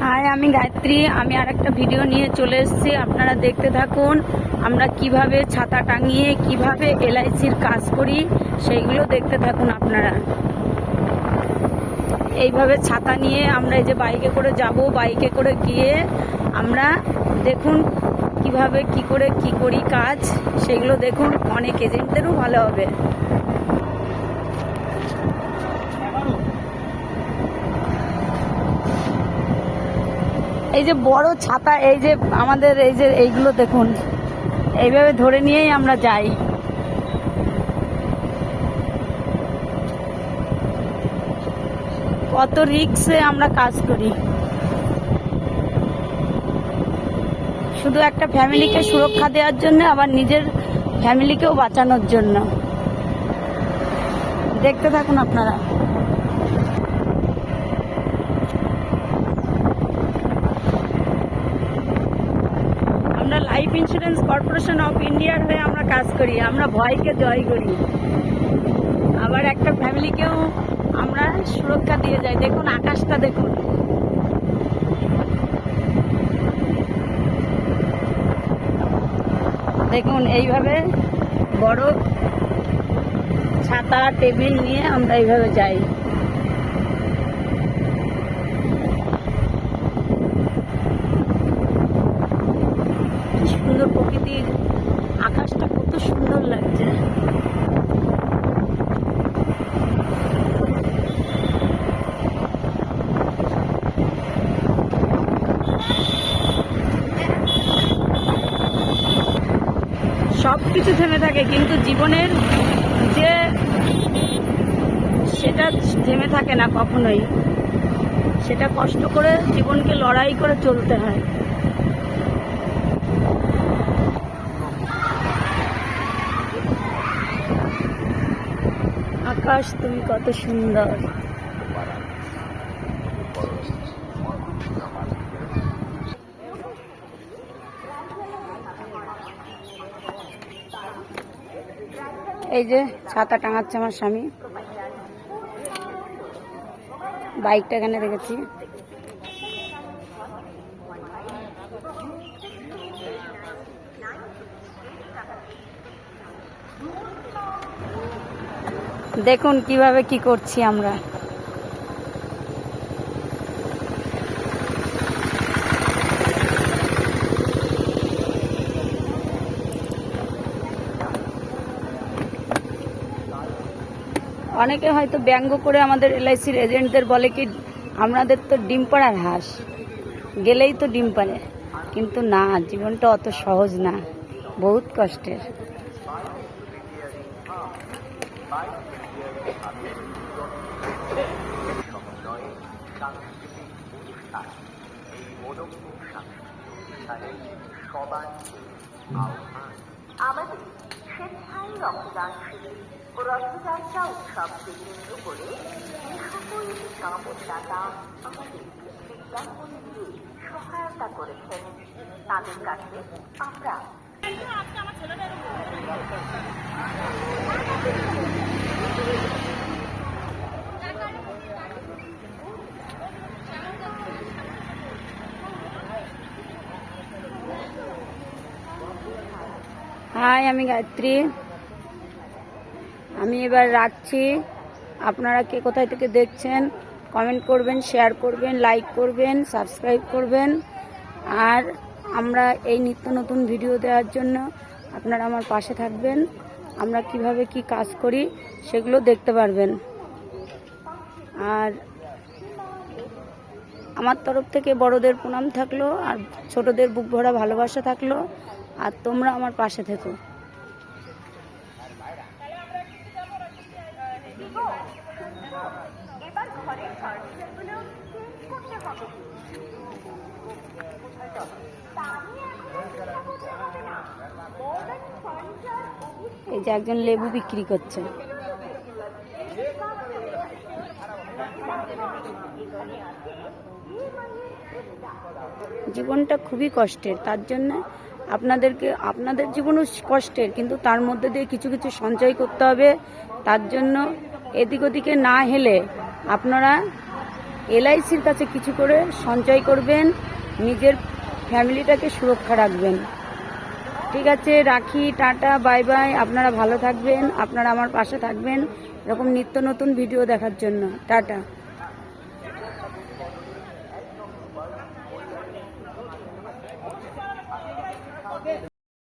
High, আমি গায়ত্রী। আমি আর একটা ভিডিও নিয়ে চলে এসেছি, আপনারা দেখতে থাকুন। আমরা কিভাবে ছাতা টাঙিয়ে কিভাবে এলআইসির কাজ করি সেইগুলো দেখতে থাকুন আপনারা। এইভাবে ছাতা নিয়ে আমরা এই যে বাইকে করে যাব, বাইকে করে গিয়ে আমরা দেখুন কিভাবে কি করে কি করি কাজ, সেগুলো দেখুন। অনেক এজেন্টদেরও ভালো হবে। এই যে বড় ছাতা, এই যে আমাদের এই যে এইগুলো দেখুন, এইভাবে ধরে নিয়েই আমরা যাই। কত রিস্কে আমরা কাজ করি, শুধু একটা ফ্যামিলিকে সুরক্ষা দেওয়ার জন্য, আবার নিজের ফ্যামিলিকেও বাঁচানোর জন্য। দেখতে থাকুন আপনারা। আমরা লাইফ ইন্স্যুরেন্স কর্পোরেশন অফ ইন্ডিয়ার হয়ে আমরা কাজ করি। আমরা ভয়কে জয় করি, আবার একটা ফ্যামিলিকেও আমরা সুরক্ষা দিয়ে যাই। দেখুন আকাশটা দেখুন। দেখুন এইভাবে বড় ছাতা টেবিল নিয়ে আমরা এইভাবে যাই। কি সুন্দর প্রকৃতির, আকাশটা কত সুন্দর লাগছে। সব কিছু থেমে থাকে, কিন্তু জীবনের যে সেটা থেমে থাকে না কখনোই। সেটা কষ্ট করে জীবনকে লড়াই করে চলতে হয়। আকাশ তুমি কত সুন্দর। এই যে ছাতা টাঙাচ্ছে আমার স্বামী, বাইকটা এখানে রেখেছি। দেখুন কিভাবে কি করছি আমরা। অনেকে হয়তো ব্যঙ্গ করে আমাদের এলআইসির এজেন্টদের বলে কি, আমাদের তো ডিম পাড়ার হাঁস, গেলেই তো ডিম পাড়ে। কিন্তু না, জীবনটা অত সহজ না, বহুত কষ্টের। আমাদের স্বেচ্ছায় রক্তদান শিবির ও রথযাত্রা উৎসবকে কেন্দ্র করে যে সকল নিরাপত্তা আমাদের বিজ্ঞাপন দিয়ে সহায়তা করেছেন, তাদের কাছে আমরা হাই, আমি গায়ত্রী। আমি এবার রাখছি। আপনারা কে কোথায় থেকে দেখছেন কমেন্ট করবেন, শেয়ার করবেন, লাইক করবেন, সাবস্ক্রাইব করবেন। আর আমরা এই নিত্য নতুন ভিডিও দেওয়ার জন্য আপনারা আমার পাশে থাকবেন। আমরা কিভাবে কি কাজ করি সেগুলো দেখতে পারবেন। আর আমার তরফ থেকে বড়দের প্রণাম থাকলো, আর ছোটদের বুক ভরা ভালোবাসা থাকলো। আর তোমরা আমার পাশে থেকো। এই যে একজন লেবু বিক্রি করছে। জীবনটা খুবই কষ্টের, তার জন্য আপনাদের জীবনও কষ্টের, কিন্তু তার মধ্যে দিয়ে কিছু কিছু সঞ্চয় করতে হবে। তার জন্য এদিক ওদিকে না হেলে আপনারা LICর কাছে কিছু করে সঞ্চয় করবেন, নিজের ফ্যামিলিটাকে সুরক্ষা রাখবেন। ঠিক আছে, রাখি, টাটা, বাই বাই। আপনারা ভালো থাকবেন, আপনারা আমার পাশে থাকবেন এরকম নিত্য নতুন ভিডিও দেখার জন্য। টাটা।